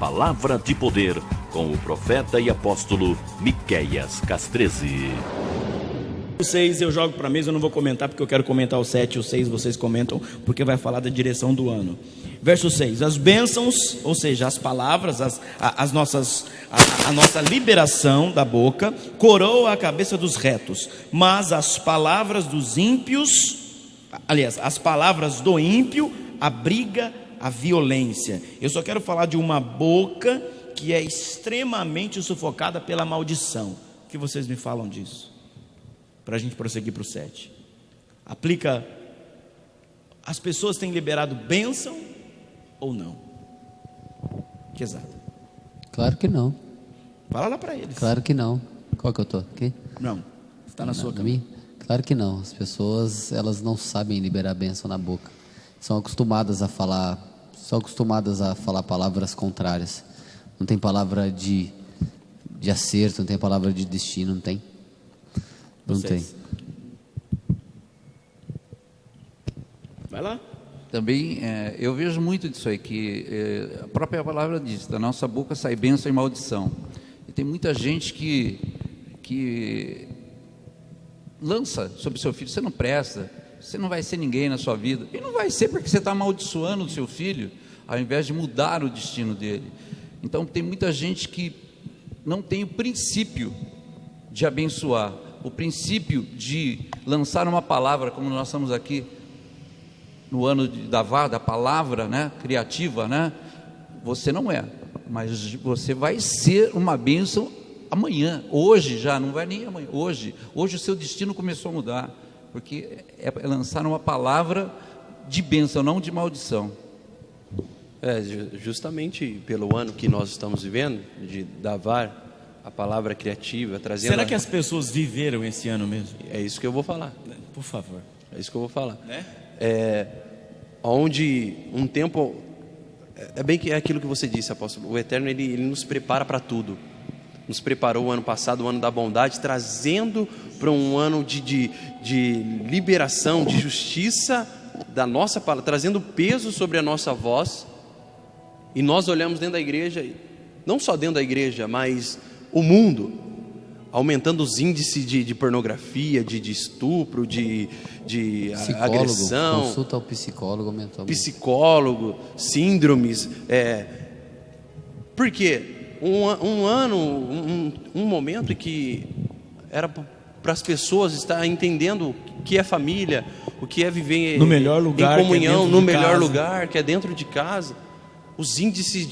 Palavra de Poder, com o profeta e apóstolo Miqueias Castrezi. O 6 eu jogo para a mesa, eu não vou comentar porque eu quero comentar o 7 e o 6 vocês comentam, porque vai falar da direção do ano. Verso 6, as bênçãos, ou seja, as palavras, a nossa liberação da boca, coroa a cabeça dos retos, mas as palavras dos ímpios, aliás, as palavras do ímpio abriga a violência. Eu só quero falar de uma boca que é extremamente sufocada pela maldição. O que vocês me falam disso? Para a gente prosseguir para o 7. Aplica. As pessoas têm liberado bênção ou não? Que exato. Claro que não. Fala lá para eles. Claro que não. Qual que eu tô? Aqui? Não. Está na sua Na minha? Claro que não. As pessoas, elas não sabem liberar bênção na boca. São acostumadas a falar palavras contrárias. Não tem palavra de acerto, não tem palavra de destino, não tem. Não tem. Vai lá. Também eu vejo muito disso aí, que a própria palavra diz, da nossa boca sai bênção e maldição. E tem muita gente que lança sobre o seu filho: você não presta, você não vai ser ninguém na sua vida. E não vai ser, porque você está amaldiçoando o seu filho, ao invés de mudar o destino dele. Então tem muita gente que não tem o princípio de abençoar, o princípio de lançar uma palavra, como nós estamos aqui no ano da palavra, né, criativa, né? Você não é, mas você vai ser uma bênção amanhã, hoje já, não vai nem amanhã, hoje o seu destino começou a mudar, porque é lançar uma palavra de bênção, não de maldição. Justamente pelo ano que nós estamos vivendo, de Davar, a palavra criativa, trazendo... Será que as pessoas viveram esse ano mesmo? É isso que eu vou falar. Por favor. É isso que eu vou falar. Né? Onde um tempo... É bem que é aquilo que você disse, apóstolo. O Eterno, ele nos prepara para tudo. Nos preparou o ano passado, o ano da bondade, trazendo para um ano de liberação, de justiça da nossa palavra, trazendo peso sobre a nossa voz. E nós olhamos dentro da igreja, não só dentro da igreja, mas o mundo, aumentando os índices de pornografia, de estupro, de agressão. Consulta ao psicólogo aumentou. Psicólogo, síndromes. Por quê? Um momento em que era para as pessoas estar entendendo o que é família, o que é viver no melhor lugar, em comunhão, que é no melhor lugar, que é dentro de casa. Os índices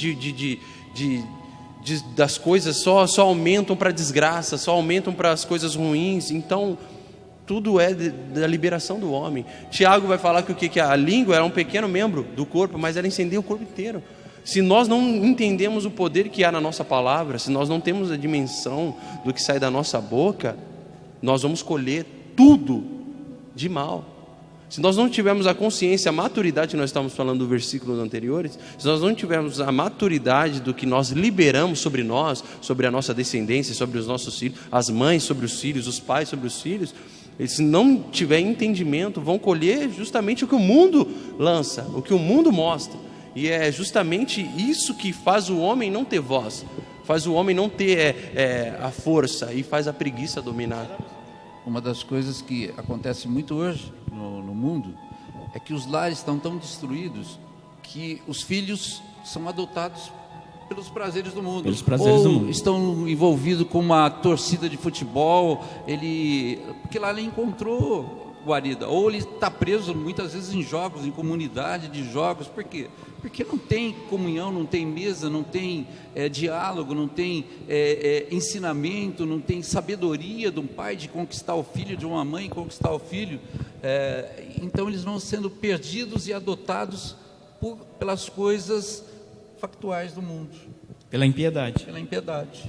das coisas só aumentam para a desgraça, só aumentam para as coisas ruins. Então, tudo é da liberação do homem. Tiago vai falar que a língua era um pequeno membro do corpo, mas ela incendeia o corpo inteiro. Se nós não entendemos o poder que há na nossa palavra, se nós não temos a dimensão do que sai da nossa boca, nós vamos colher tudo de mal. Se nós não tivermos a consciência, a maturidade, que nós estamos falando do versículos anteriores, se nós não tivermos a maturidade do que nós liberamos sobre nós, sobre a nossa descendência, sobre os nossos filhos, as mães sobre os filhos, os pais sobre os filhos, eles, se não tiver entendimento, vão colher justamente o que o mundo lança, o que o mundo mostra. E é justamente isso que faz o homem não ter voz, faz o homem não ter a força e faz a preguiça dominar. Uma das coisas que acontece muito hoje no mundo é que os lares estão tão destruídos que os filhos são adotados pelos prazeres do mundo. Estão envolvidos com uma torcida de futebol, porque lá ele encontrou guarida, ou ele está preso muitas vezes em jogos, em comunidade de jogos. Por quê? Porque não tem comunhão, não tem mesa, não tem diálogo, não tem ensinamento, não tem sabedoria de um pai de conquistar o filho, de uma mãe conquistar o filho. Então eles vão sendo perdidos e adotados pelas coisas factuais do mundo. Pela impiedade. Pela impiedade.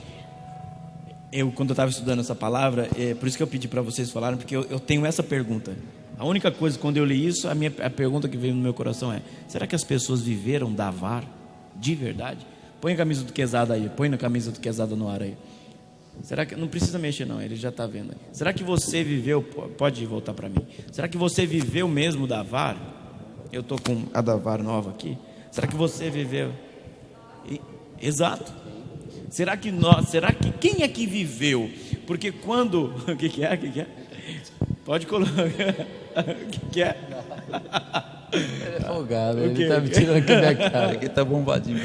Quando eu estava estudando essa palavra, por isso que eu pedi para vocês falarem, porque eu tenho essa pergunta. A única coisa, quando eu li isso, a pergunta que veio no meu coração é: será que as pessoas viveram Davar de verdade? Põe a camisa do Quezada aí, põe na camisa do Quezada no ar aí. Será que, não precisa mexer não, ele já está vendo aí. Será que você viveu, pode voltar para mim, será que você viveu mesmo Davar? Eu estou com a Davar nova aqui. Será que você viveu? Exato. Será que quem aqui viveu? Porque quando, o que é? Pode colocar. O que é? Ele é folgado, ele quê? tá me tirando aqui da minha cara. Aqui tá bombadinho.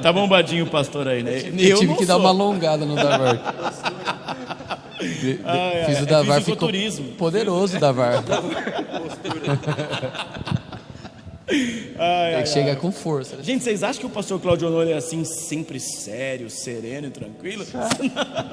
Tá bombadinho o pastor aí, né? Eu tive que dar uma alongada no Davar. Fiz o Davar, ficou poderoso o Davar. Tem que chegar com força. Gente, vocês acham que o pastor Claudio Honor é assim, sempre sério, sereno e tranquilo?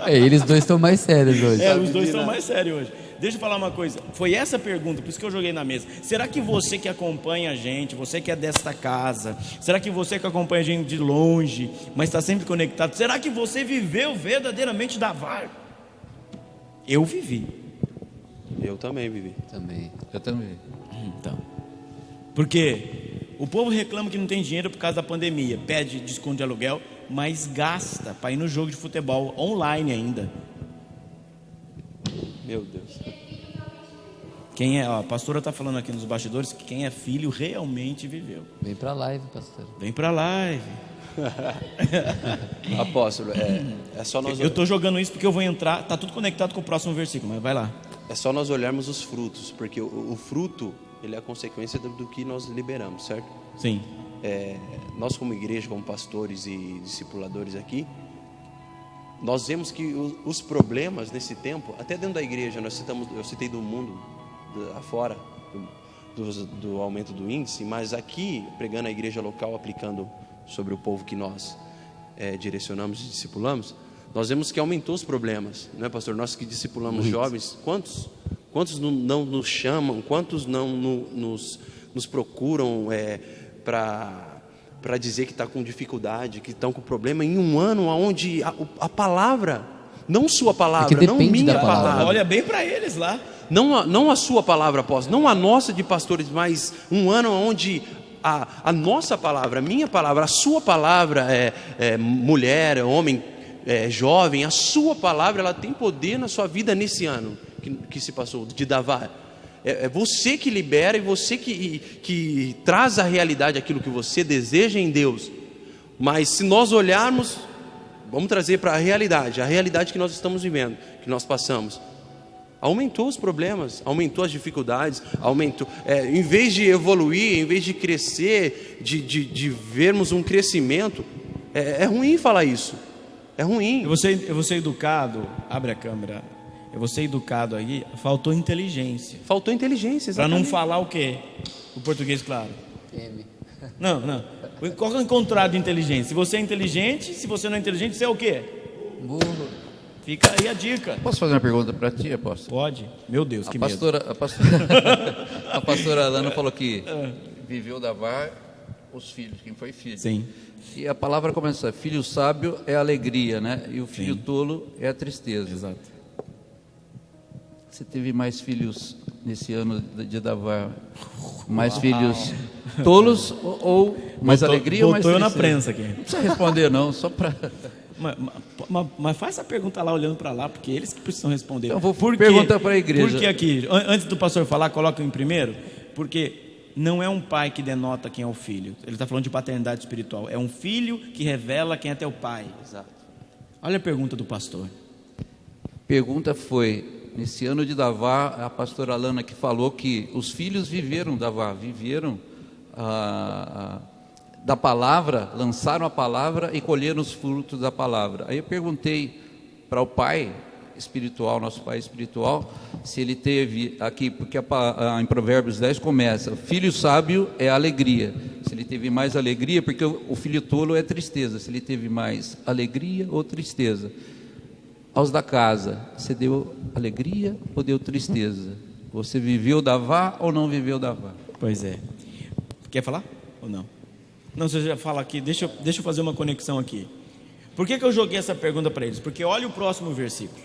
Eles dois estão mais sérios hoje. Os dois estão mais sérios hoje. Deixa eu falar uma coisa. Foi essa pergunta, por isso que eu joguei na mesa. Será que você que acompanha a gente, você que é desta casa, será que você que acompanha a gente de longe, mas está sempre conectado, será que você viveu verdadeiramente Davar? Eu vivi. Eu também vivi. Eu também. Então, porque o povo reclama que não tem dinheiro por causa da pandemia, pede desconto de aluguel, mas gasta para ir no jogo de futebol online ainda. Meu Deus. A pastora está falando aqui nos bastidores que quem é filho realmente viveu. Vem pra live, pastor. Vem pra live. Apóstolo, é só nós. Eu estou jogando isso porque eu vou entrar. Tá tudo conectado com o próximo versículo, mas vai lá. É só nós olharmos os frutos, porque o fruto, ele é a consequência do que nós liberamos, certo? Sim. Nós como igreja, como pastores e discipuladores aqui, nós vemos que os problemas nesse tempo, até dentro da igreja, eu citei do mundo afora, do aumento do índice, mas aqui, pregando a igreja local, aplicando sobre o povo que nós direcionamos e discipulamos, nós vemos que aumentou os problemas, não é, pastor? Nós que discipulamos jovens, quantos não nos chamam, quantos não nos procuram para dizer que está com dificuldade, que estão com problema, em um ano onde a palavra, não sua palavra, não minha palavra. Olha bem para eles lá. Não a sua palavra, apóstolo, não a nossa de pastores, mas um ano onde a nossa palavra, a minha palavra, a sua palavra, mulher, homem, jovem, a sua palavra, ela tem poder na sua vida nesse ano que se passou, de Davar. É você que libera e você que traz à realidade aquilo que você deseja em Deus. Mas se nós olharmos, vamos trazer para a realidade que nós estamos vivendo, que nós passamos. Aumentou os problemas, aumentou as dificuldades, em vez de evoluir, em vez de crescer, de vermos um crescimento, é ruim falar isso, é ruim. Eu vou ser educado, abre a câmera, eu vou ser educado aí, faltou inteligência. Faltou inteligência, para exatamente. não falar o quê? O português claro. Não. Qual é o contrário de inteligência? Se você é inteligente, se você não é inteligente, você é o quê? Burro. Fica aí a dica. Posso fazer uma pergunta para ti, apóstolo? Pode. Meu Deus, que medo. A pastora Alana falou que viveu Davar os filhos, quem foi filho. Sim. E a palavra começa, filho sábio é a alegria, né? E o filho tolo é a tristeza. Exato. Você teve mais filhos nesse ano de Davar? Mais filhos tolos ou mais alegria ou mais tristeza? Botou eu na prensa aqui. Não precisa responder não, só para... Mas faz essa pergunta lá, olhando para lá, porque eles que precisam responder. Então, eu vou perguntar para a igreja. Porque aqui, antes do pastor falar, coloca em primeiro, porque não é um pai que denota quem é o filho. Ele está falando de paternidade espiritual. É um filho que revela quem é teu pai. Exato. Olha a pergunta do pastor. Pergunta foi, nesse ano de Davar, a pastora Alana que falou que os filhos viveram Davar, viveram da palavra, lançaram a palavra e colheram os frutos da palavra. Aí eu perguntei para o pai espiritual, nosso pai espiritual, se ele teve aqui, porque em Provérbios 10 começa, filho sábio é alegria, se ele teve mais alegria, porque o filho tolo é tristeza, se ele teve mais alegria ou tristeza. Aos da casa, você deu alegria ou deu tristeza? Você viveu Davar ou não viveu Davar? Pois é. Quer falar ou não? Não, você já fala aqui, deixa eu fazer uma conexão aqui. Por que eu joguei essa pergunta para eles? Porque olha o próximo versículo.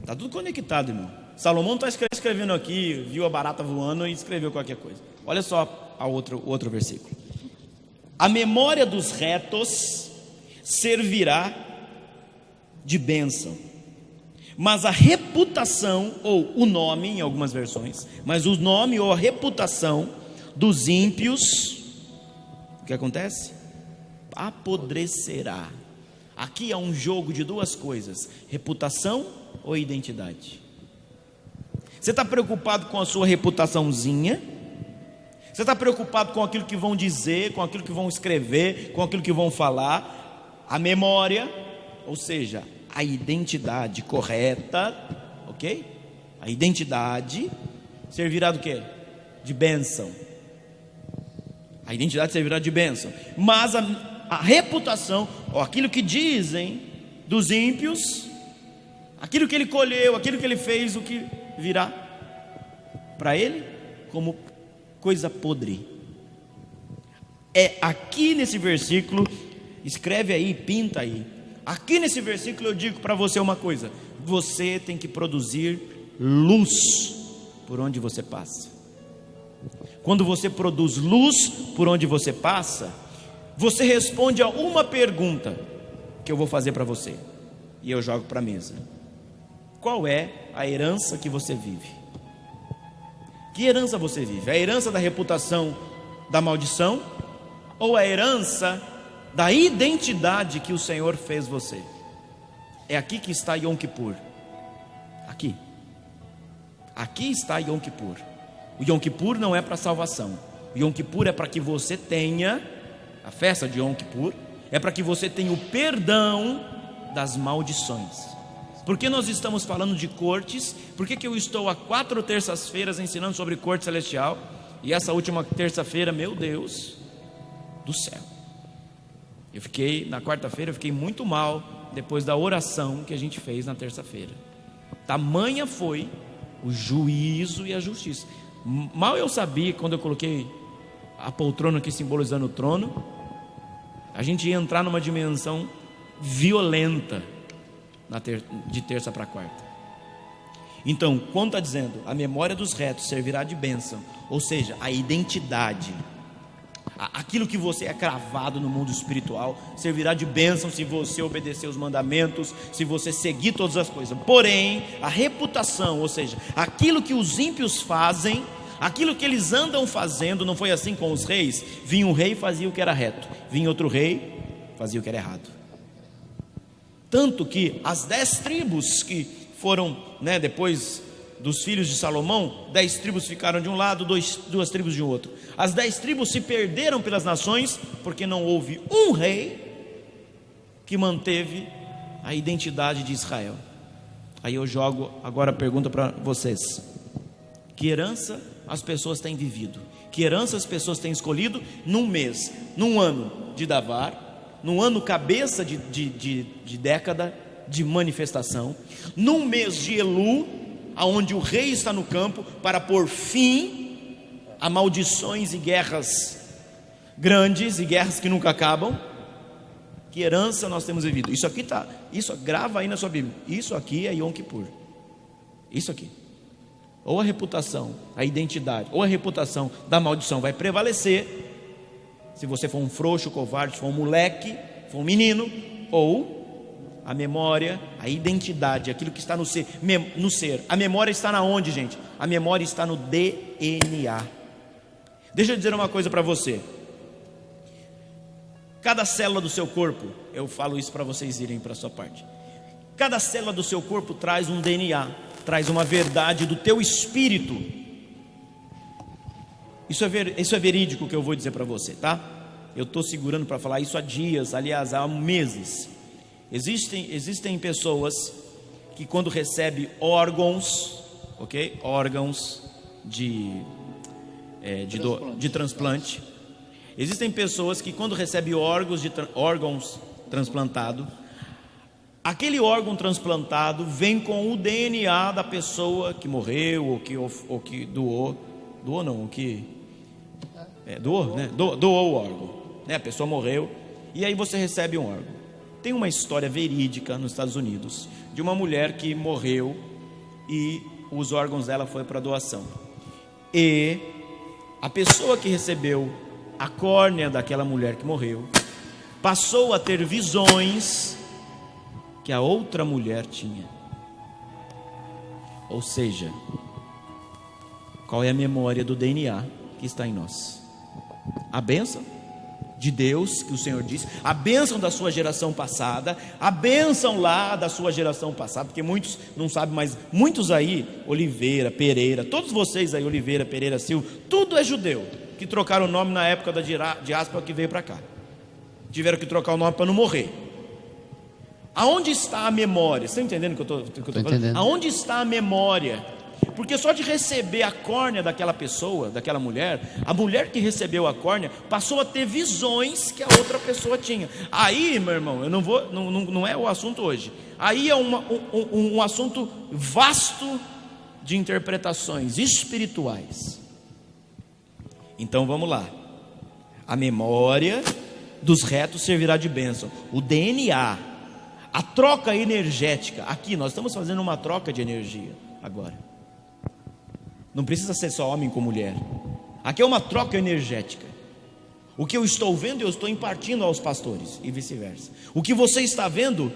Está tudo conectado, irmão. Salomão está escrevendo aqui, viu a barata voando e escreveu qualquer coisa. Olha só o outro versículo. A memória dos retos servirá de bênção, mas a reputação, ou o nome em algumas versões, mas o nome ou a reputação dos ímpios, o que acontece? apodrecerá. Aqui é um jogo de duas coisas: reputação ou identidade. Você está preocupado com a sua reputaçãozinha? Você está preocupado com aquilo que vão dizer, com aquilo que vão escrever, com aquilo que vão falar? A memória, ou seja, a identidade correta, ok? A identidade servirá do quê? De bênção. A identidade servirá de bênção. Mas a reputação, ou aquilo que dizem dos ímpios, aquilo que ele colheu, aquilo que ele fez, o que virá para ele como coisa podre. É aqui nesse versículo, escreve aí, pinta aí. Aqui nesse versículo eu digo para você uma coisa: você tem que produzir luz por onde você passa. Quando você produz luz por onde você passa, você responde a uma pergunta que eu vou fazer para você, e eu jogo para a mesa: qual é a herança que você vive? Que herança você vive? A herança da reputação da maldição, ou a herança da identidade que o Senhor fez você? É aqui que está Yom Kippur. Aqui está Yom Kippur. O Yom Kippur não é para salvação. O Yom Kippur é para que você tenha, a festa de Yom Kippur é para que você tenha o perdão das maldições. Por que nós estamos falando de cortes? Por que eu estou há 4 terças-feiras ensinando sobre corte celestial? E essa última terça-feira, meu Deus do céu, na quarta-feira eu fiquei muito mal, depois da oração que a gente fez na terça-feira. Tamanha foi o juízo e a justiça. Mal eu sabia, quando eu coloquei a poltrona aqui simbolizando o trono, a gente ia entrar numa dimensão violenta de terça para quarta. Então, quando está dizendo a memória dos retos servirá de bênção, ou seja, a identidade, aquilo que você é cravado no mundo espiritual, servirá de bênção se você obedecer os mandamentos, se você seguir todas as coisas. Porém, a reputação, ou seja, aquilo que os ímpios fazem, aquilo que eles andam fazendo, não foi assim com os reis? Vinha um rei e fazia o que era reto, vinha outro rei, fazia o que era errado. Tanto que as 10 tribos que foram, depois dos filhos de Salomão, 10 tribos ficaram de um lado, 2 tribos de outro. As 10 tribos se perderam pelas nações, porque não houve um rei que manteve a identidade de Israel. Aí eu jogo agora a pergunta para vocês: que herança as pessoas têm vivido? Que herança as pessoas têm escolhido num mês, num ano de Davar, num ano cabeça de década de manifestação, num mês de Elu, aonde o rei está no campo para pôr fim a maldições e guerras grandes e guerras que nunca acabam? Que herança nós temos vivido? Isso aqui grava aí na sua Bíblia. Isso aqui é Yom Kippur. Isso aqui. Ou a reputação, a identidade, ou a reputação da maldição vai prevalecer, se você for um frouxo, covarde, se for um moleque, for um menino, ou a memória, a identidade, aquilo que está no ser. A memória está na onde, gente? A memória está no DNA. Deixa eu dizer uma coisa para você. Cada célula do seu corpo, eu falo isso para vocês irem para a sua parte. Cada célula do seu corpo traz um DNA, traz uma verdade do teu espírito. Isso é verídico que eu vou dizer para você, tá? Eu estou segurando para falar isso há dias, aliás, há meses. Existem pessoas que quando recebem órgãos, ok? Órgãos de transplante. Existem pessoas que quando recebem órgãos transplantados, aquele órgão transplantado vem com o DNA da pessoa que morreu ou que doou o órgão, a pessoa morreu e aí você recebe um órgão. Tem uma história verídica nos Estados Unidos de uma mulher que morreu e os órgãos dela foram para doação, e a pessoa que recebeu a córnea daquela mulher que morreu passou a ter visões que a outra mulher tinha. Ou seja, qual é a memória do DNA que está em nós? A bênção de Deus, que o Senhor disse, a bênção da sua geração passada, a bênção lá da sua geração passada, porque muitos não sabem, mas muitos aí, Oliveira, Pereira, todos vocês aí, Oliveira, Pereira, Silva, tudo é judeu, que trocaram o nome na época da diáspora que veio para cá, tiveram que trocar o nome para não morrer. Aonde está a memória? Você está entendendo o que eu estou falando? Entendendo. Aonde está a memória? Porque só de receber a córnea daquela pessoa, daquela mulher, a mulher que recebeu a córnea passou a ter visões que a outra pessoa tinha. Aí, meu irmão, eu não vou, não é o assunto hoje. Aí é um assunto vasto de interpretações espirituais. Então vamos lá. A memória dos retos servirá de bênção. O DNA, a troca energética. Aqui nós estamos fazendo uma troca de energia agora. Não precisa ser só homem com mulher. Aqui é uma troca energética. O que eu estou vendo, eu estou impartindo aos pastores e vice-versa. O que você está vendo,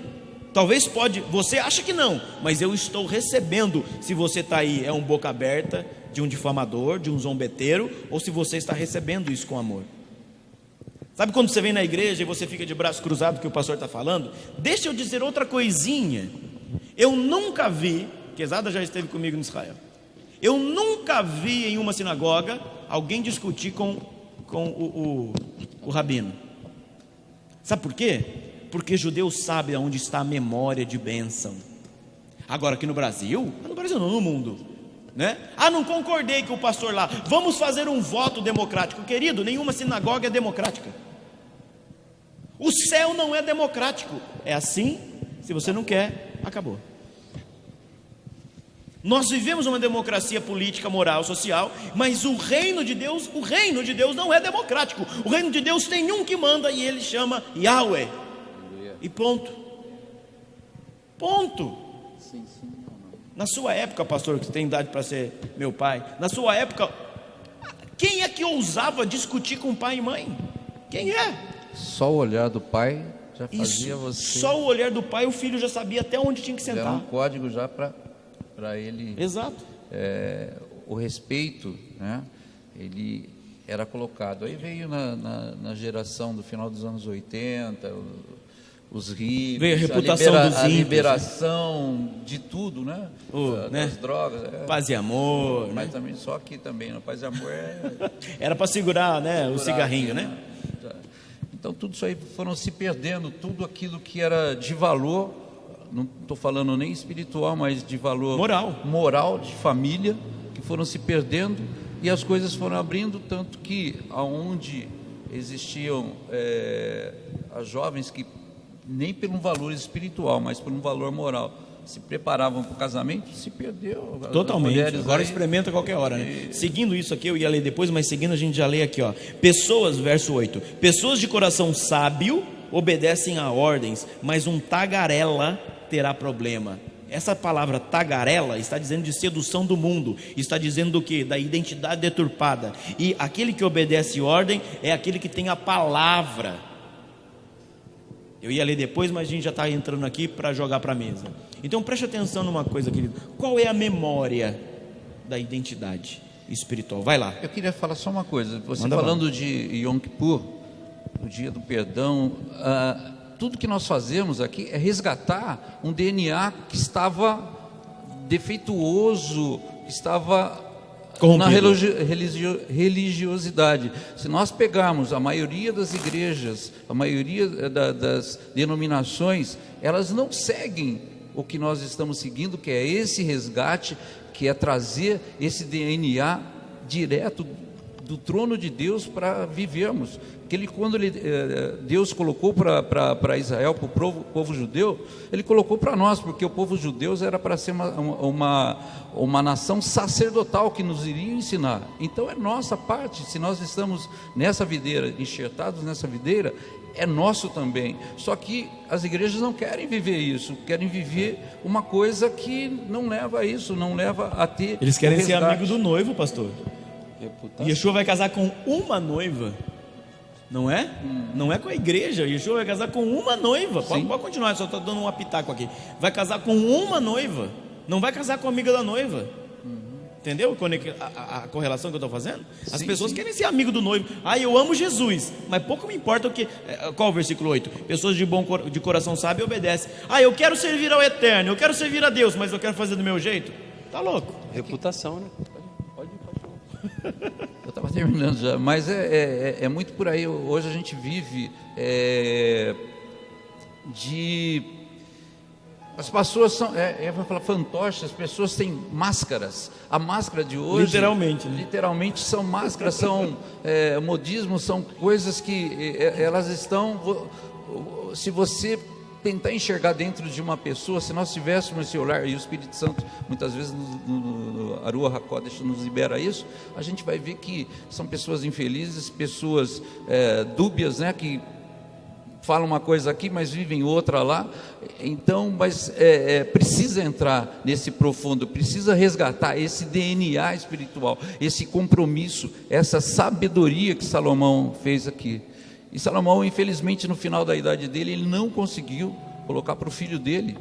talvez você acha que não, mas eu estou recebendo. Se você está aí, é um boca aberta de um difamador, de um zombeteiro, ou se você está recebendo isso com amor. Sabe quando você vem na igreja e você fica de braço cruzado que o pastor está falando? Deixa eu dizer outra coisinha. Eu nunca vi, Quesada já esteve comigo em Israel, eu nunca vi em uma sinagoga alguém discutir com o rabino. Sabe por quê? Porque judeu sabe onde está a memória de bênção. Agora aqui no Brasil não, no mundo, né? Não concordei com o pastor lá, vamos fazer um voto democrático. Querido, nenhuma sinagoga é democrática. O céu não é democrático. É assim, se você não quer, acabou. Nós vivemos uma democracia política, moral, social, mas o reino de Deus não é democrático. O reino de Deus tem um que manda e ele chama Yahweh. E ponto. Na sua época, pastor, que tem idade para ser meu pai, na sua época, quem é que ousava discutir com pai e mãe? Quem é? Só o olhar do pai já fazia Isso, você... só o olhar do pai, o filho já sabia até onde tinha que sentar. Era um código já para ele... Exato. O respeito, né? Ele era colocado. Aí veio na geração do final dos anos 80, os ricos, veio a reputação dos ímpios, a liberação de tudo, né? Né? Das drogas. Paz e amor. Mas né? também só aqui também, no Paz e amor era para segurar, né? O cigarrinho, aqui, né? Então tudo isso aí foram se perdendo, tudo aquilo que era de valor, não estou falando nem espiritual, mas de valor moral, de família, que foram se perdendo e as coisas foram abrindo, tanto que aonde existiam as jovens que nem por um valor espiritual, mas por um valor moral se preparavam para o casamento, se perdeu. Totalmente. Agora experimenta a qualquer hora, né? Seguindo isso aqui, eu ia ler depois, mas seguindo a gente já lê aqui, ó. Pessoas, verso 8. Pessoas de coração sábio obedecem a ordens, mas um tagarela terá problema. Essa palavra tagarela está dizendo de sedução do mundo, está dizendo do que? Da identidade deturpada. E aquele que obedece ordem é aquele que tem a palavra. Eu ia ler depois, mas a gente já está entrando aqui para jogar para a mesa. Então preste atenção numa coisa, querido. Qual é a memória da identidade espiritual? Vai lá. Eu queria falar só uma coisa. Você Manda falando de Yom Kippur, o dia do perdão, tudo que nós fazemos aqui é resgatar um DNA que estava defeituoso, que estava na religiosidade. Se nós pegarmos a maioria das igrejas, a maioria das denominações, elas não seguem o que nós estamos seguindo, que é esse resgate, que é trazer esse DNA direto do trono de Deus para vivermos. Quando Deus colocou para Israel, para o povo judeu, Ele colocou para nós, porque o povo judeu era para ser uma nação sacerdotal que nos iria ensinar. Então é nossa parte, se nós estamos nessa videira, enxertados nessa videira, é nosso também. Só que as igrejas não querem viver isso, querem viver uma coisa que não leva a isso, não leva a ter. Eles querem ser amigo do noivo, pastor. Yeshua vai casar com uma noiva, não é? Não é com a igreja. Yeshua vai casar com uma noiva. Pode continuar, só estou dando um apitaco aqui. Vai casar com uma noiva, não vai casar com a amiga da noiva. Entendeu a correlação que eu estou fazendo? As pessoas querem ser amigo do noivo. Eu amo Jesus, mas pouco me importa o que. Qual o versículo 8? Pessoas de coração sábio obedecem. Eu quero servir ao Eterno, eu quero servir a Deus, mas eu quero fazer do meu jeito. Tá louco? Reputação, né? Pode. Eu estava terminando já, mas é muito por aí. Hoje a gente vive as pessoas são, vou falar fantoches, as pessoas têm máscaras. A máscara de hoje, literalmente, né? Literalmente são máscaras, são modismos, são coisas que elas estão. Se você tentar enxergar dentro de uma pessoa, se nós tivéssemos esse olhar, e o Espírito Santo muitas vezes no Aruah HaKodesh nos libera isso, a gente vai ver que são pessoas infelizes, pessoas dúbias, né, que falam uma coisa aqui, mas vivem outra lá. Então, mas precisa entrar nesse profundo, precisa resgatar esse DNA espiritual, esse compromisso, essa sabedoria que Salomão fez aqui. E Salomão, infelizmente, no final da idade dele, ele não conseguiu colocar para o filho dele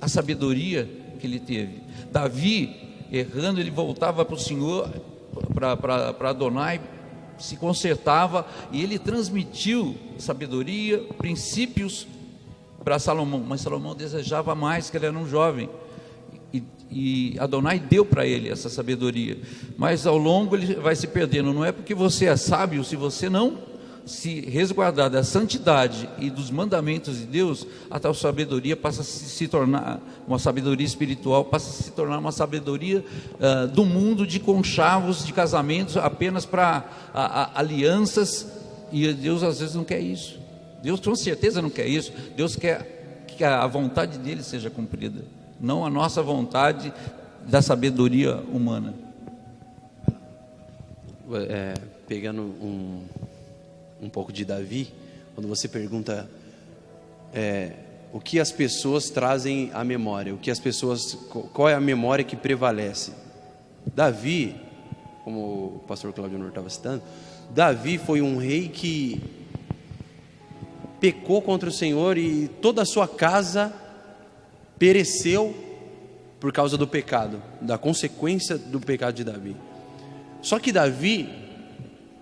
a sabedoria que ele teve. Davi, errando, ele voltava para o Senhor, para Adonai, se consertava, e ele transmitiu sabedoria, princípios para Salomão, mas Salomão desejava mais, que ele era um jovem, e Adonai deu para ele essa sabedoria, mas ao longo ele vai se perdendo. Não é porque você é sábio, se você não se resguardar da santidade e dos mandamentos de Deus, a tal sabedoria passa a se tornar uma sabedoria espiritual, passa a se tornar uma sabedoria do mundo, de conchavos, de casamentos, apenas para alianças, e Deus às vezes não quer isso. Deus com certeza não quer isso. Deus quer que a vontade dele seja cumprida, não a nossa vontade da sabedoria humana. Pegando um pouco de Davi, quando você pergunta o que as pessoas trazem à memória, qual é a memória que prevalece? Davi, como o pastor Claudio Nor estava citando, Davi foi um rei que pecou contra o Senhor e toda a sua casa pereceu por causa do pecado, da consequência do pecado de Davi. Só que Davi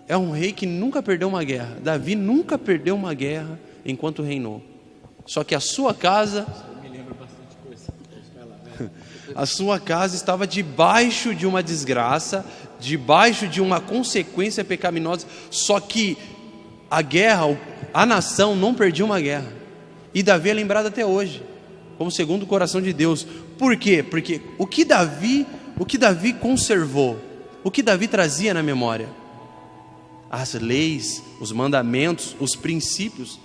é um rei que nunca perdeu uma guerra. Davi nunca perdeu uma guerra enquanto reinou. Só que a sua casa, a sua casa estava debaixo de uma desgraça, debaixo de uma consequência pecaminosa. Só que a guerra, a nação não perdia uma guerra. E Davi é lembrado até hoje como segundo o coração de Deus. Por quê? Porque o que Davi conservou, o que Davi trazia na memória, as leis, os mandamentos, os princípios.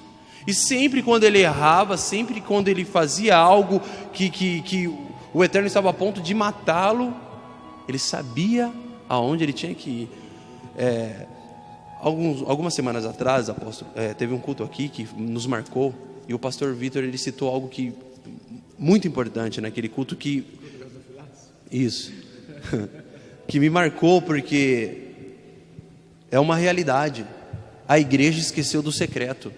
E sempre quando ele errava, sempre quando ele fazia algo que o Eterno estava a ponto de matá-lo, ele sabia aonde ele tinha que ir. Algumas semanas atrás, apóstolo, teve um culto aqui que nos marcou, e o pastor Vitor, ele citou algo que muito importante naquele culto, que me marcou, porque é uma realidade. A igreja esqueceu do secreto.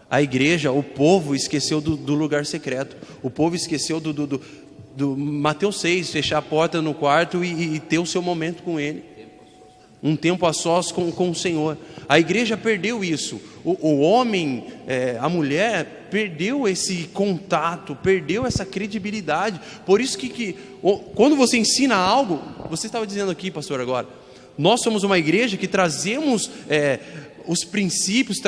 A igreja, o povo esqueceu do lugar secreto. O povo esqueceu do Mateus 6, fechar a porta no quarto e ter o seu momento com Ele. Um tempo a sós com o Senhor. A igreja perdeu isso. O homem, a mulher, perdeu esse contato, perdeu essa credibilidade. Por isso que quando você ensina algo, você estava dizendo aqui, pastor, agora, nós somos uma igreja que trazemos os princípios,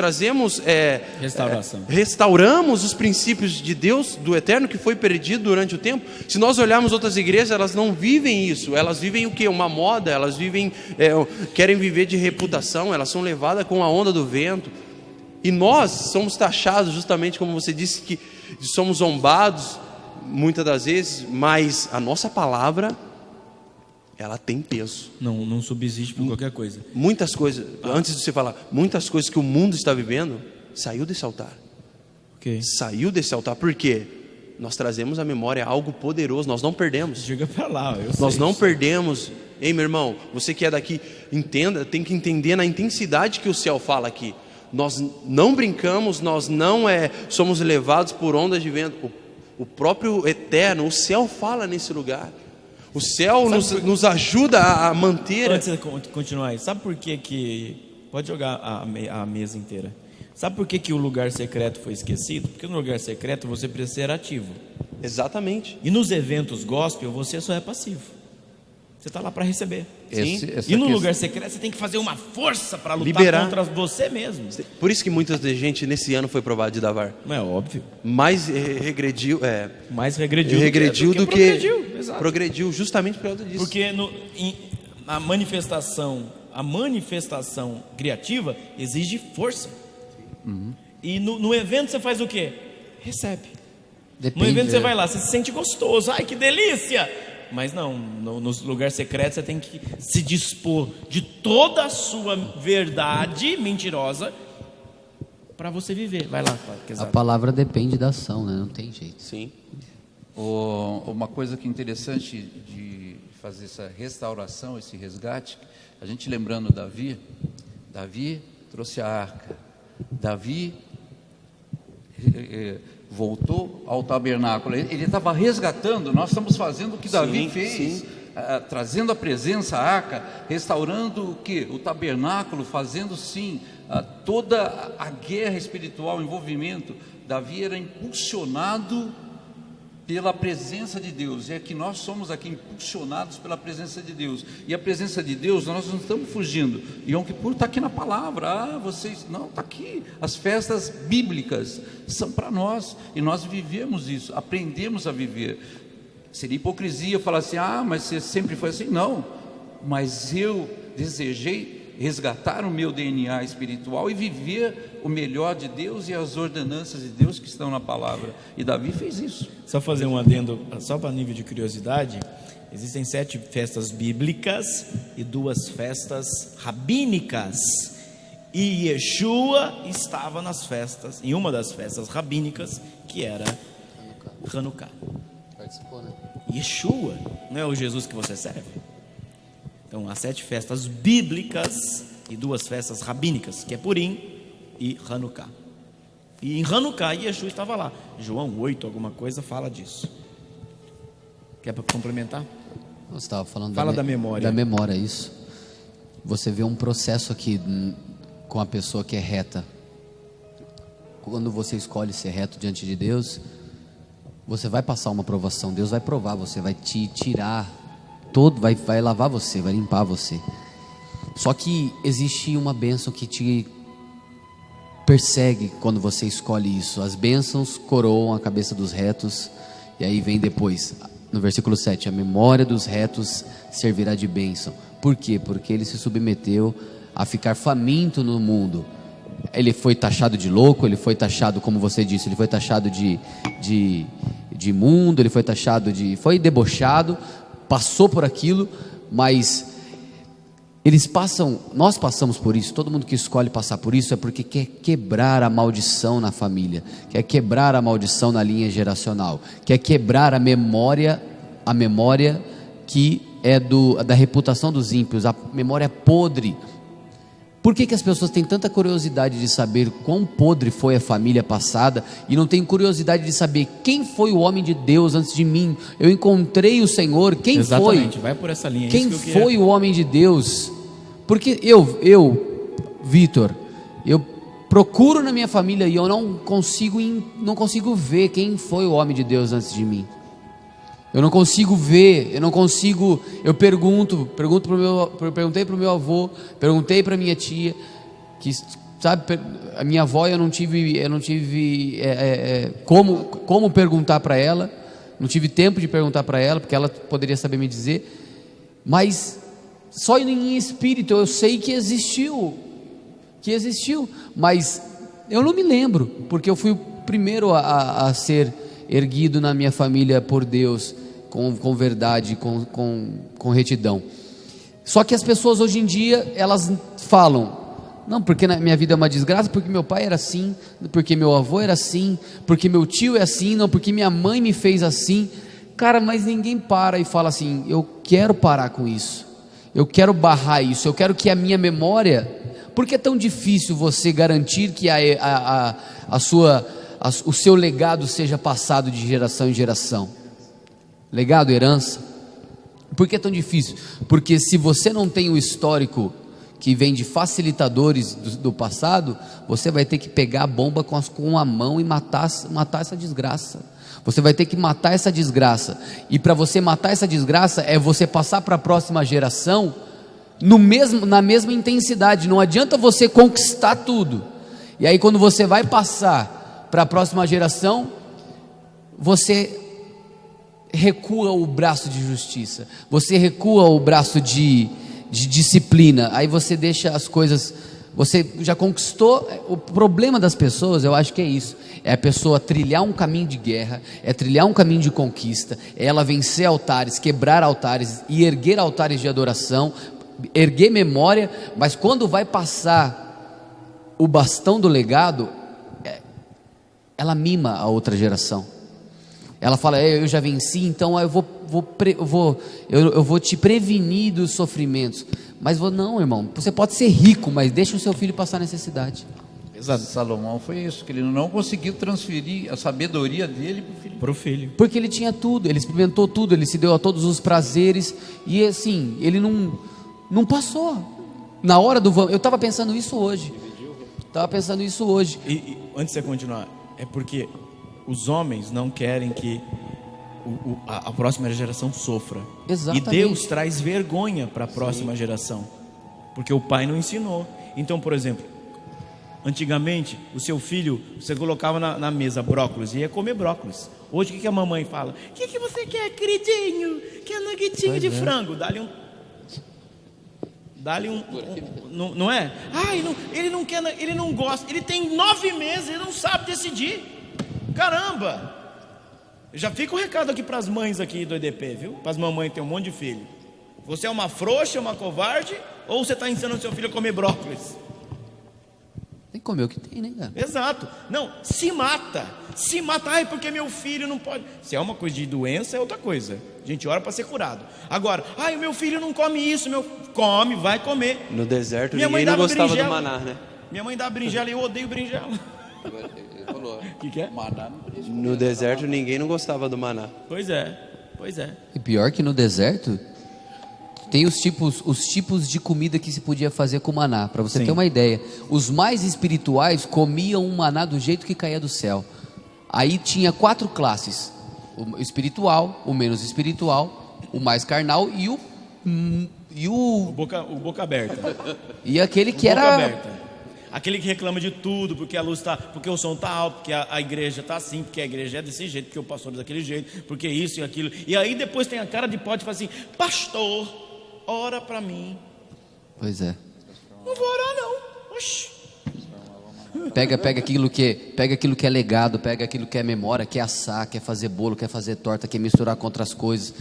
restauramos os princípios de Deus, do Eterno, que foi perdido durante o tempo. Se nós olharmos outras igrejas, elas não vivem isso. Elas vivem o quê? Uma moda. Elas querem viver de reputação. Elas são levadas com a onda do vento. E nós somos taxados, justamente como você disse, que somos zombados muitas das vezes, mas a nossa palavra, ela tem peso. Não subsiste por qualquer coisa. Muitas coisas, antes de você falar, muitas coisas que o mundo está vivendo, saiu desse altar. Okay. Saiu desse altar, por quê? Nós trazemos à memória algo poderoso, nós não perdemos. Diga para lá, nós não perdemos. Ei, meu irmão, você que é daqui, entenda, tem que entender na intensidade que o céu fala aqui. Nós não brincamos, nós não somos levados por ondas de vento. O próprio Eterno, o céu fala nesse lugar. O céu nos ajuda a manter. Antes de continuar aí, sabe por que pode jogar a mesa inteira? Sabe por que o lugar secreto foi esquecido? Porque no lugar secreto você precisa ser ativo. Exatamente. E nos eventos gospel você só é passivo. Você está lá para receber. Essa E no lugar secreto você tem que fazer uma força para lutar Liberar. contra você mesmo. Por isso que muita gente nesse ano foi provada de Davar. Não é óbvio. Mais regrediu, Mais regrediu, do que progrediu. Exato. Progrediu justamente por causa disso. Porque a manifestação criativa exige força. E no evento você faz o quê? Recebe. Depende, No evento você vai lá, você se sente gostoso, ai que delícia! Mas não, no lugar secreto você tem que se dispor de toda a sua verdade mentirosa para você viver. Vai lá, A Quesada. palavra depende da ação, né? Não tem jeito. Sim. Uma coisa que é interessante de fazer essa restauração, esse resgate, a gente lembrando Davi trouxe a arca, Davi voltou ao tabernáculo, ele estava resgatando, nós estamos fazendo o que Davi fez, trazendo a presença, a arca, restaurando o que? O tabernáculo, fazendo sim toda a guerra espiritual, o envolvimento. Davi era impulsionado pela presença de Deus, é que nós somos aqui impulsionados pela presença de Deus, e a presença de Deus, nós não estamos fugindo. Yom Kippur está aqui na palavra, vocês, não, está aqui, as festas bíblicas são para nós, e nós vivemos isso, aprendemos a viver. Seria hipocrisia falar assim, mas você sempre foi assim. Não, mas eu desejei resgatar o meu DNA espiritual e viver o melhor de Deus e as ordenanças de Deus que estão na palavra, e Davi fez isso. Só fazer um adendo, só para nível de curiosidade, existem 7 festas bíblicas e 2 festas rabínicas, e Yeshua estava nas festas, em uma das festas rabínicas, que era Hanukkah. Participou, né? Yeshua, não é o Jesus que você serve? Então, há 7 festas bíblicas e 2 festas rabínicas, que é Purim e Hanukkah. E em Hanukkah, Yeshua estava lá. João 8, alguma coisa, fala disso. Quer complementar? Você estava falando Fala da memória. Da memória, isso. Você vê um processo aqui com a pessoa que é reta. Quando você escolhe ser reto diante de Deus, você vai passar uma provação. Deus vai provar você, vai te tirar todo, vai lavar você, vai limpar você. Só que existe uma bênção que te persegue quando você escolhe isso. As bênçãos coroam a cabeça dos retos. E aí vem depois, no versículo 7, a memória dos retos servirá de bênção. Por quê? Porque ele se submeteu a ficar faminto no mundo. Ele foi taxado de louco, ele foi taxado, como você disse, ele foi taxado de imundo, ele foi taxado foi debochado, passou por aquilo, mas nós passamos por isso. Todo mundo que escolhe passar por isso é porque quer quebrar a maldição na família, quer quebrar a maldição na linha geracional, quer quebrar a memória que é da reputação dos ímpios, a memória podre. Por que as pessoas têm tanta curiosidade de saber quão podre foi a família passada e não têm curiosidade de saber quem foi o homem de Deus antes de mim? Eu encontrei o Senhor, quem Exatamente, foi? vai por essa linha. Quem foi o homem de Deus? Porque eu, Vitor, eu procuro na minha família e eu não consigo ver quem foi o homem de Deus antes de mim. Eu não consigo ver, eu perguntei para o meu avô, perguntei para minha tia, que sabe, a minha avó eu não tive como perguntar para ela, não tive tempo de perguntar para ela, porque ela poderia saber me dizer, mas só em espírito eu sei que existiu, mas eu não me lembro, porque eu fui o primeiro a ser erguido na minha família por Deus, com verdade, com retidão. Só que as pessoas hoje em dia, elas falam, não, porque na minha vida é uma desgraça, porque meu pai era assim, porque meu avô era assim, porque meu tio é assim, não, porque minha mãe me fez assim. Cara, mas ninguém para e fala assim, eu quero parar com isso, eu quero barrar isso, eu quero que a minha memória... Por que é tão difícil você garantir que o seu legado seja passado de geração em geração? Legado, herança. Por que é tão difícil? Porque se você não tem o histórico que vem de facilitadores do passado, você vai ter que pegar a bomba com a mão e matar essa desgraça. Você vai ter que matar essa desgraça. E para você matar essa desgraça, é você passar para a próxima geração na mesma intensidade. Não adianta você conquistar tudo. E aí quando você vai passar para a próxima geração, você recua o braço de justiça, você recua o braço de disciplina, aí você deixa as coisas, você já conquistou. O problema das pessoas, eu acho que é isso, é a pessoa trilhar um caminho de guerra, é trilhar um caminho de conquista, é ela vencer altares, quebrar altares e erguer altares de adoração, erguer memória, mas quando vai passar o bastão do legado, ela mima a outra geração. Ela fala, eu já venci, então eu vou te prevenir dos sofrimentos. Mas não, irmão, você pode ser rico, mas deixa o seu filho passar necessidade. Exato. Salomão foi isso, que ele não conseguiu transferir a sabedoria dele para o filho. Porque ele tinha tudo, ele experimentou tudo, ele se deu a todos os prazeres, e assim, ele não passou. Na hora eu estava pensando isso hoje. E antes de você continuar, é porque os homens não querem que a próxima geração sofra. Exatamente. E Deus traz vergonha para a próxima geração, porque o pai não ensinou. Então, por exemplo, antigamente o seu filho, você colocava na mesa brócolis e ia comer brócolis. Hoje o que a mamãe fala? O que você quer, queridinho? Quer nuguetinho de frango? Dá-lhe um, não é? Ele não quer, ele não gosta, ele tem 9 meses, ele não sabe decidir. Caramba! Já fica o recado aqui para as mães aqui do EDP, viu? Para as mamães que tem um monte de filho. Você é uma frouxa, uma covarde, ou você está ensinando seu filho a comer brócolis? Tem que comer o que tem, né, cara? Exato. Não, se mata. Ai, porque meu filho não pode. Se é uma coisa de doença, é outra coisa. A gente ora para ser curado. Agora, o meu filho não come isso, come, vai comer. No deserto minha ninguém não gostava do maná, né? Minha mãe dá berinjela e eu odeio berinjela. Ele falou, O que é? maná não podia comer. No deserto ninguém não gostava do maná. Pois é. E pior que no deserto tem os tipos de comida que se podia fazer com maná. Para você ter uma ideia, os mais espirituais comiam um maná do jeito que caía do céu. Aí tinha 4 classes: o espiritual, o menos espiritual, o mais carnal e o boca aberta. E aquele que boca era aberta. Aquele que reclama de tudo, porque a luz está, porque o som está alto, porque a igreja está assim, porque a igreja é desse jeito, porque o pastor é daquele jeito, porque isso e aquilo. E aí depois tem a cara de pau de falar assim: pastor, ora para mim. Pois é. Não vou orar não. Oxi. Pega aquilo que é legado, pega aquilo que é memória, quer assar, quer fazer bolo, quer fazer torta, quer misturar com outras coisas.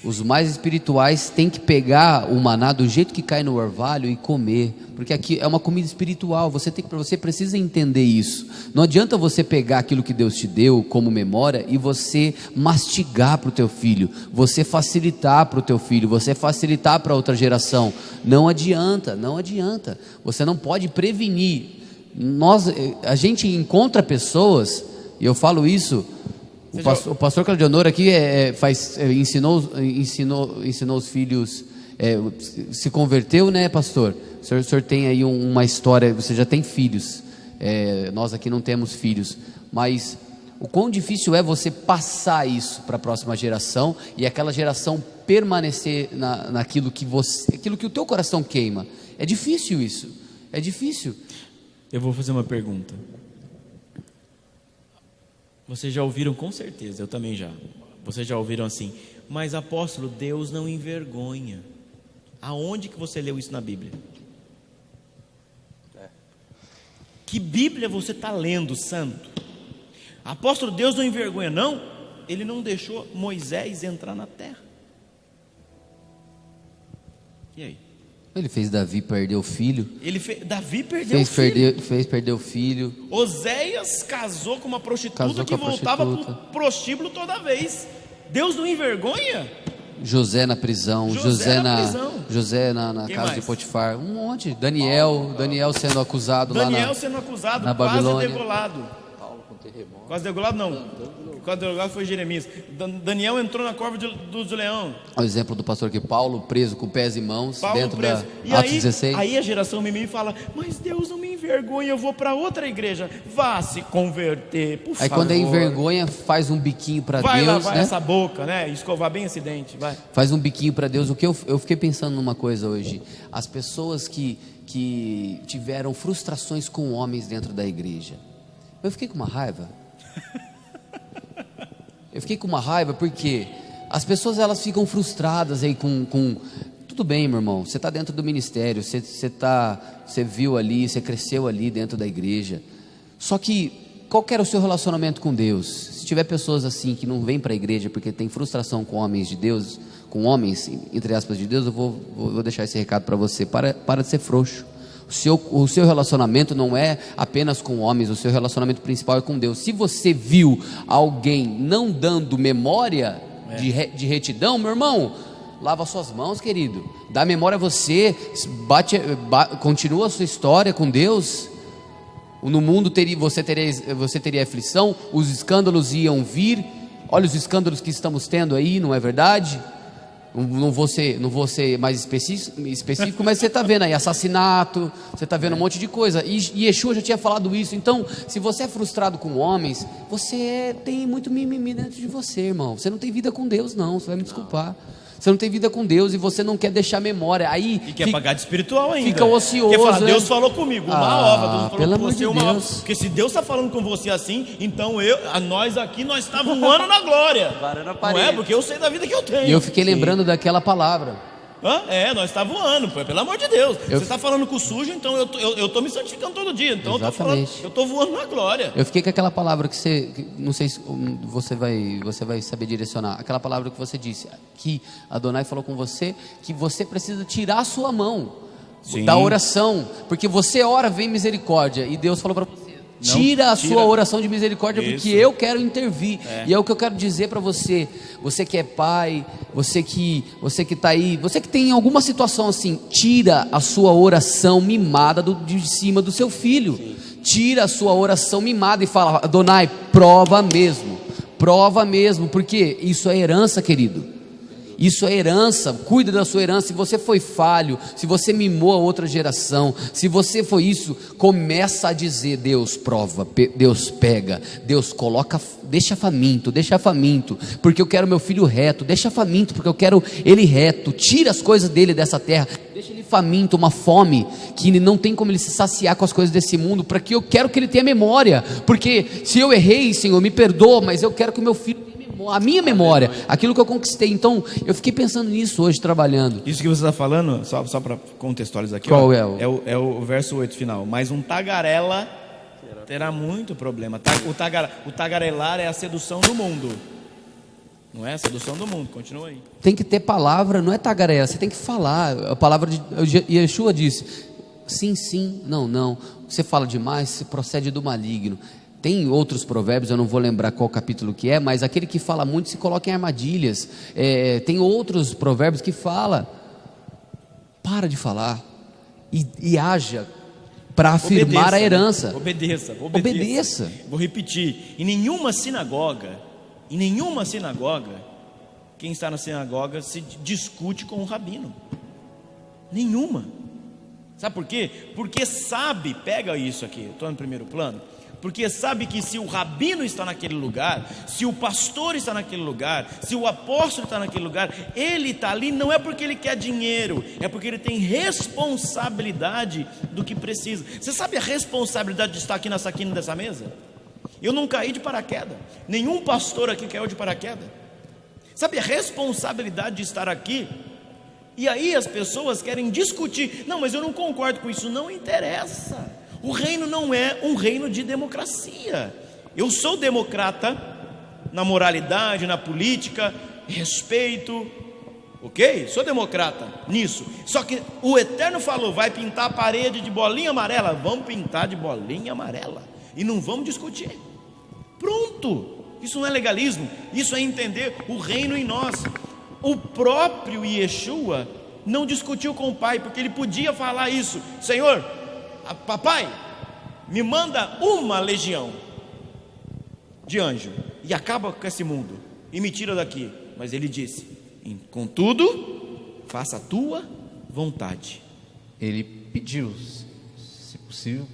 Os mais espirituais têm que pegar o maná do jeito que cai no orvalho e comer, porque aqui é uma comida espiritual. Você precisa entender isso. Não adianta você pegar aquilo que Deus te deu como memória e você mastigar para o teu filho, você facilitar para o teu filho, você facilitar para outra geração. Não adianta. Você não pode prevenir. A gente encontra pessoas, e eu falo isso. O pastor Claudionor aqui ensinou os filhos, se converteu, né, pastor? O senhor tem aí uma história, você já tem filhos, nós aqui não temos filhos, mas o quão difícil é você passar isso para a próxima geração e aquela geração permanecer naquilo aquilo que o teu coração queima. É difícil isso, é difícil. Eu vou fazer uma pergunta. Vocês já ouviram com certeza, eu também já. Vocês já ouviram assim: mas apóstolo, Deus não envergonha. Aonde que você leu isso na Bíblia? Que Bíblia você está lendo, santo? Apóstolo, Deus não envergonha, não? Ele não deixou Moisés entrar na terra. E aí? Ele fez Davi perder o filho. Davi perdeu o filho. Fez perder o filho. Oséias casou com uma prostituta que voltava para o prostíbulo toda vez. Deus não envergonha? José na prisão. José na casa mais? de Potifar. Um monte. Daniel sendo acusado Daniel sendo acusado, na quase Babilônia. degolado. Quase degolado não. Quase degolado foi Jeremias. Daniel entrou na cova do leão. O exemplo do pastor aqui, Paulo preso com pés e mãos Paulo dentro preso. da Atos 16. Aí a geração mimimi fala: mas Deus não me envergonha, eu vou para outra igreja. Vá se converter, por favor. Aí quando é envergonha, faz um biquinho para Deus, vai lavar né? essa boca, né? Escovar bem esse dente, vai. Faz um biquinho para Deus. O que eu fiquei pensando numa coisa hoje. As pessoas que tiveram frustrações com homens dentro da igreja. Eu fiquei com uma raiva. Eu fiquei com uma raiva porque as pessoas, elas ficam frustradas aí com... Tudo bem, meu irmão, você está dentro do ministério, você viu ali, você cresceu ali dentro da igreja. Só que, qual que era o seu relacionamento com Deus? Se tiver pessoas assim que não vêm para a igreja porque tem frustração com homens de Deus, com homens, entre aspas, de Deus, eu vou deixar esse recado para você. Para de ser frouxo. O seu relacionamento não é apenas com homens, o seu relacionamento principal é com Deus. Se você viu alguém não dando memória de retidão, meu irmão, lava suas mãos, querido. Dá memória a você, continua a sua história com Deus. No mundo você teria aflição, os escândalos iam vir. Olha os escândalos que estamos tendo aí, não é verdade? Não vou ser mais específico, mas você está vendo aí assassinato, você está vendo um monte de coisa, e Yeshua já tinha falado isso. Então, se você é frustrado com homens, você tem muito mimimi dentro de você, irmão. Você não tem vida com Deus, não, você vai me desculpar. Você não tem vida com Deus e você não quer deixar memória. Aí e quer pagar de espiritual ainda. Fica ocioso. Quer falar, Deus falou comigo, uma obra. Deus falou pelo com amor você, de Deus. Porque se Deus está falando com você assim, então nós aqui, nós estávamos voando na glória. Não é? Porque eu sei da vida que eu tenho. E eu fiquei lembrando daquela palavra. Nós estamos voando, pelo amor de Deus. Você está falando com o sujo, então eu estou me santificando todo dia. Então eu estou voando na glória. Eu fiquei com aquela palavra que não sei se você vai saber direcionar. Aquela palavra que você disse, que Adonai falou com você, que você precisa tirar a sua mão da oração, porque você ora, vem misericórdia, e Deus falou para você: tira a sua oração de misericórdia, porque eu quero intervir. E é o que eu quero dizer para você. Você que é pai, você que está aí, você que tem alguma situação assim, tira a sua oração mimada de cima do seu filho. Tira a sua oração mimada e fala: Adonai, prova mesmo, porque isso é herança, querido. Isso é herança, cuida da sua herança. Se você foi falho, se você mimou a outra geração, se você foi isso, começa a dizer: Deus prova, Deus pega, Deus coloca, deixa faminto, porque eu quero meu filho reto, deixa faminto, porque eu quero ele reto, tira as coisas dele dessa terra, deixa ele faminto, uma fome, que não tem como ele se saciar com as coisas desse mundo, para que eu quero que ele tenha memória, porque se eu errei, Senhor, me perdoa, mas eu quero que o meu filho, a minha memória, aquilo que eu conquistei. Então eu fiquei pensando nisso hoje, trabalhando. Isso que você está falando, só para contextualizar aqui, qual é o verso 8 final. Mas um tagarela terá muito problema. O tagarelar é a sedução do mundo. Não é a sedução do mundo, continua aí. Tem que ter palavra, não é tagarela, você tem que falar. A palavra de Yeshua disse: sim, não. Você fala demais, você procede do maligno. Tem outros provérbios, eu não vou lembrar qual capítulo que é, mas aquele que fala muito se coloca em armadilhas. Tem outros provérbios que fala: para de falar e haja para afirmar a herança. Obedeça. Vou repetir: em nenhuma sinagoga, quem está na sinagoga se discute com o rabino. Nenhuma. Sabe por quê? Porque sabe, pega isso aqui, eu estou no primeiro plano. Porque sabe que se o rabino está naquele lugar, se o pastor está naquele lugar, se o apóstolo está naquele lugar, ele está ali não é porque ele quer dinheiro, é porque ele tem responsabilidade do que precisa. Você sabe a responsabilidade de estar aqui nessa quina dessa mesa? Eu não caí de paraquedas, nenhum pastor aqui caiu de paraquedas. Sabe a responsabilidade de estar aqui? E aí as pessoas querem discutir: não, mas eu não concordo com isso. Não interessa. O reino não é um reino de democracia. Eu sou democrata na moralidade, na política, respeito, ok? Sou democrata nisso. Só que o Eterno falou: vai pintar a parede de bolinha amarela. Vamos pintar de bolinha amarela e não vamos discutir. Pronto. Isso não é legalismo, isso é entender o reino em nós. O próprio Yeshua não discutiu com o Pai, porque ele podia falar isso: Senhor, papai, me manda uma legião. de anjo e acaba com esse mundo e me tira daqui. Mas ele disse: contudo, faça a tua vontade. Ele pediu, se possível,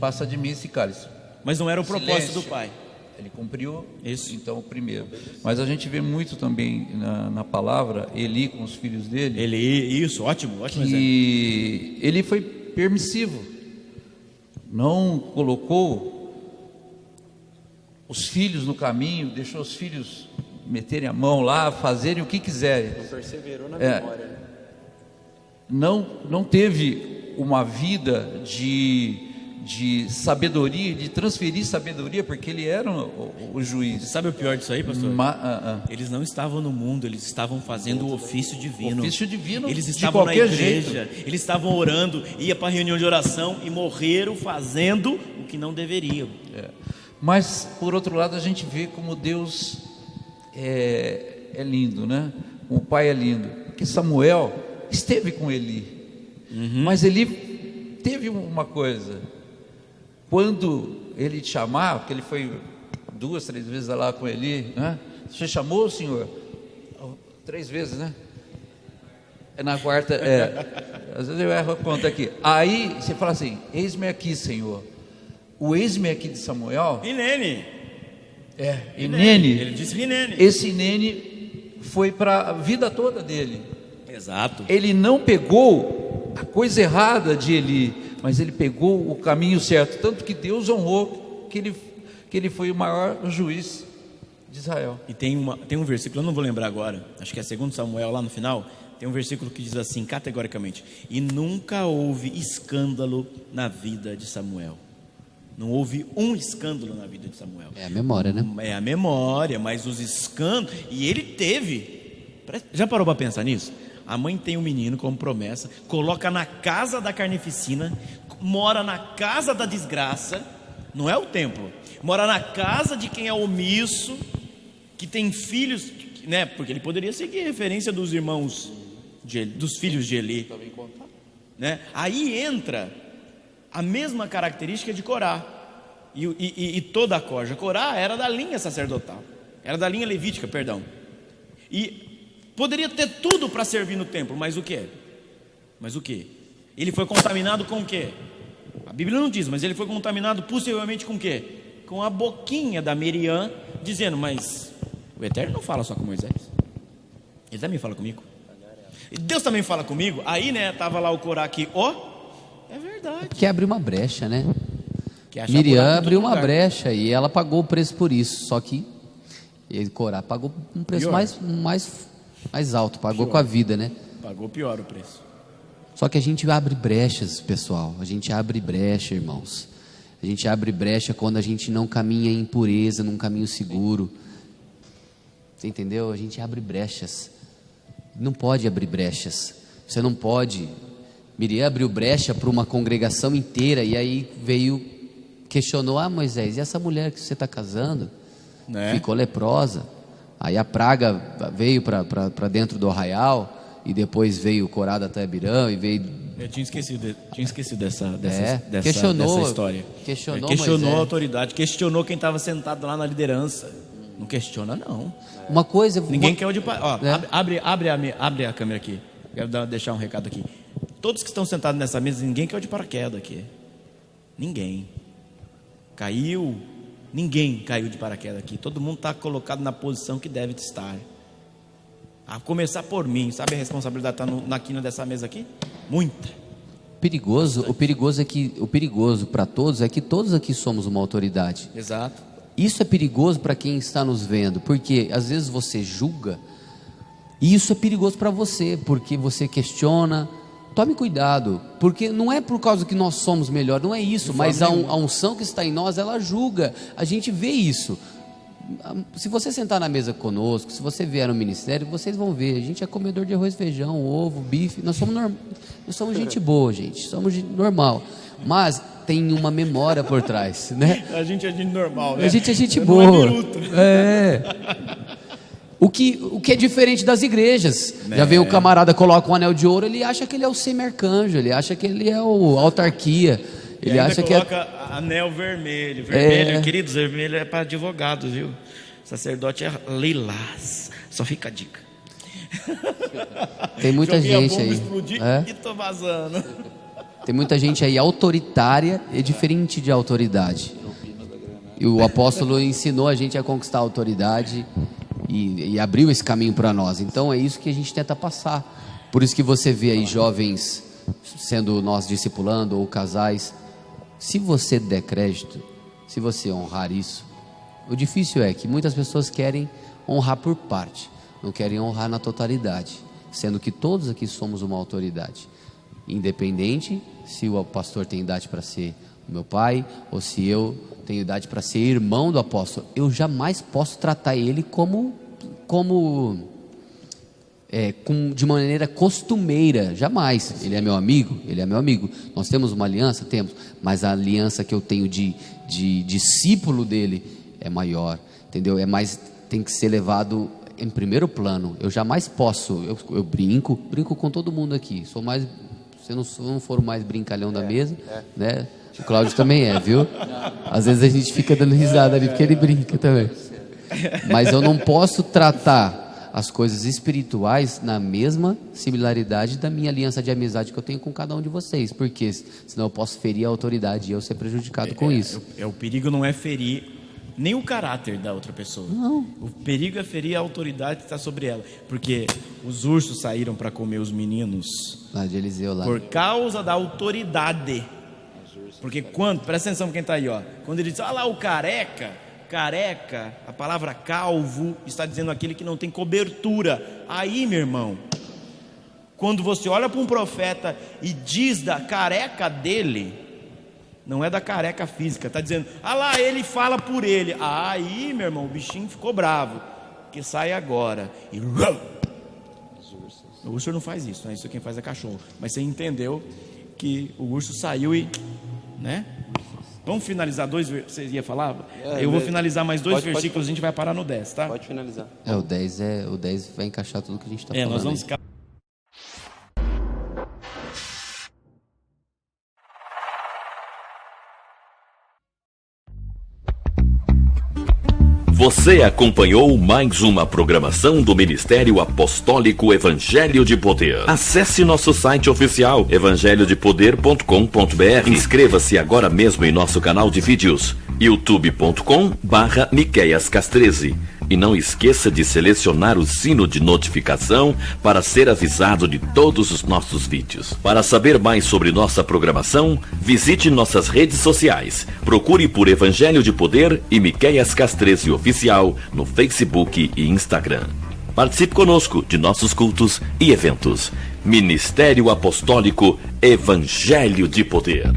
passa de mim esse cálice. Mas não era o propósito Silêncio. do Pai. Ele cumpriu, Isso. então, o primeiro. Mas a gente vê muito também na palavra, Eli com os filhos dele, Isso, ótimo exemplo. que ele foi permissivo, não colocou os filhos no caminho, deixou os filhos meterem a mão lá, fazerem o que quiserem. Não perseverou na memória, né? Não teve uma vida de sabedoria, de transferir sabedoria, porque ele era o juiz. Você sabe o pior disso aí, pastor? Eles Eles não estavam no mundo, eles estavam fazendo o ofício divino. Ofício divino, Eles de estavam na qualquer igreja, jeito. eles estavam orando, ia para a reunião de oração e morreram fazendo o que não deveriam. Mas, por outro lado, a gente vê como Deus é lindo, né? O Pai é lindo. Porque Samuel esteve com Eli. Mas Eli teve uma coisa. Quando ele te chamar, porque ele foi 2, 3 vezes lá com Eli, né? Você chamou, senhor? 3 vezes, né? É na quarta, às vezes eu erro a conta aqui. Aí você fala assim: eis-me aqui, senhor. O eis-me aqui de Samuel, Rinene. Inene. Ele disse Rinene. Esse Inene foi para a vida toda dele. Exato. Ele não pegou a coisa errada de Eli, mas ele pegou o caminho certo, tanto que Deus honrou que ele foi o maior juiz de Israel. E tem um versículo, eu não vou lembrar agora, acho que é 2 Samuel lá no final, tem um versículo que diz assim, categoricamente: e nunca houve escândalo na vida de Samuel. Não houve um escândalo na vida de Samuel. É a memória, né? É a memória, mas os escândalos, e ele teve. Já parou para pensar nisso? A mãe tem um menino como promessa, coloca na casa da carnificina, mora na casa da desgraça, não é o templo, mora na casa de quem é omisso, que tem filhos, né? Porque ele poderia seguir a referência dos irmãos, dos filhos de Eli, né? Aí entra a mesma característica de Corá e toda a corja. Corá era da linha sacerdotal, era da linha levítica, perdão, e poderia ter tudo para servir no templo, mas o que? Ele foi contaminado com o quê? A Bíblia não diz, mas ele foi contaminado possivelmente com o quê? Com a boquinha da Miriam, dizendo: mas o Eterno não fala só com Moisés, ele também fala comigo, e Deus também fala comigo. Aí, né, estava lá o Corá aqui, é verdade. Porque abriu uma brecha, né? Que achar Miriam buraco em todo abriu uma lugar. brecha e ela pagou o preço por isso. Só que Corá pagou um preço mais alto, pagou com a vida, né? Pagou pior o preço. Só que a gente abre brechas, pessoal. A gente abre brecha, irmãos. A gente abre brecha quando a gente não caminha em pureza, num caminho seguro. Você entendeu? A gente abre brechas. Não pode abrir brechas. Você não pode. Miriam abriu brecha para uma congregação inteira e aí questionou: Moisés, e essa mulher que você está casando? Né? Ficou leprosa. Aí a praga veio para dentro do arraial e depois veio o Corá da Tabirã e veio. Eu tinha esquecido dessa história. Questionou Moisés. A autoridade, questionou quem estava sentado lá na liderança. Não questiona, não. Uma coisa. Ninguém quer o de abre a câmera aqui. Quero deixar um recado aqui. Todos que estão sentados nessa mesa, ninguém quer o de paraquedas aqui. Ninguém. Ninguém caiu de paraquedas aqui. Todo mundo está colocado na posição que deve estar. A começar por mim. Sabe a responsabilidade está na quina dessa mesa aqui? Muita. O perigoso para todos é que todos aqui somos uma autoridade. Exato. Isso é perigoso para quem está nos vendo, porque às vezes você julga, e isso é perigoso para você, porque você questiona. Tome cuidado, porque não é por causa que nós somos melhores, não é isso, mas a unção que está em nós, ela julga. A gente vê isso. Se você sentar na mesa conosco, se você vier no ministério, vocês vão ver, a gente é comedor de arroz, feijão, ovo, bife, nós somos gente boa, gente, somos gente normal, mas tem uma memória por trás, né? A gente é gente normal, né? A gente é gente Não boa. é biruta. O que é diferente das igrejas, Já vem o camarada, coloca um anel de ouro, ele acha que ele é o semi-arcanjo, ele acha que ele é o autarquia, Ele ainda acha que coloca anel vermelho. Vermelho, queridos, vermelho é para advogado, viu? Sacerdote é lilás. Só fica a dica. Tem muita Joguei a gente bomba, aí. explodir e tô vazando. Tem muita gente aí autoritária e diferente de autoridade. E o apóstolo ensinou a gente a conquistar a autoridade e abriu esse caminho para nós. Então é isso que a gente tenta passar. Por isso que você vê aí jovens sendo nós discipulando ou casais. Se você der crédito, se você honrar isso, o difícil é que muitas pessoas querem honrar por parte, não querem honrar na totalidade, sendo que todos aqui somos uma autoridade, independente se o pastor tem idade para ser meu pai ou se eu tenho idade para ser irmão do apóstolo. Eu jamais posso tratar ele de maneira costumeira, jamais. Ele é meu amigo, nós temos uma aliança, temos, mas a aliança que eu tenho de discípulo dele é maior, entendeu? Tem que ser levado em primeiro plano. Eu jamais posso, eu brinco com todo mundo aqui, se eu não for o mais brincalhão da mesa, né? O Cláudio também é, viu? Às vezes a gente fica dando risada ali porque ele brinca também, mas eu não posso tratar as coisas espirituais na mesma similaridade da minha aliança de amizade que eu tenho com cada um de vocês, porque senão eu posso ferir a autoridade e eu ser prejudicado com isso. O perigo não é ferir nem o caráter da outra pessoa. Não. O perigo é ferir a autoridade que está sobre ela, porque os ursos saíram para comer os meninos Lá de Eliseu, lá. por causa da autoridade. Porque presta atenção quem está aí, ó. Quando ele diz, lá o careca, a palavra calvo está dizendo aquele que não tem cobertura. Aí, meu irmão, quando você olha para um profeta e diz da careca dele, não é da careca física, está dizendo, lá, ele fala por ele. Aí, meu irmão, o bichinho ficou bravo, que sai agora. E o urso não faz isso, né? Isso quem faz é cachorro. Mas você entendeu que o urso saiu e, né? Vamos finalizar você ia falar? Eu vou finalizar mais dois versículos, a gente vai parar no 10, tá? Pode finalizar. O 10 vai encaixar tudo que a gente está falando. Nós vamos aí. Você acompanhou mais uma programação do Ministério Apostólico Evangelho de Poder. Acesse nosso site oficial evangelhodepoder.com.br. Inscreva-se agora mesmo em nosso canal de vídeos youtube.com/MiqueiasCas13. E não esqueça de selecionar o sino de notificação para ser avisado de todos os nossos vídeos. Para saber mais sobre nossa programação, visite nossas redes sociais. Procure por Evangelho de Poder e Miqueias Cas13 Oficial no Facebook e Instagram. Participe conosco de nossos cultos e eventos. Ministério Apostólico Evangelho de Poder.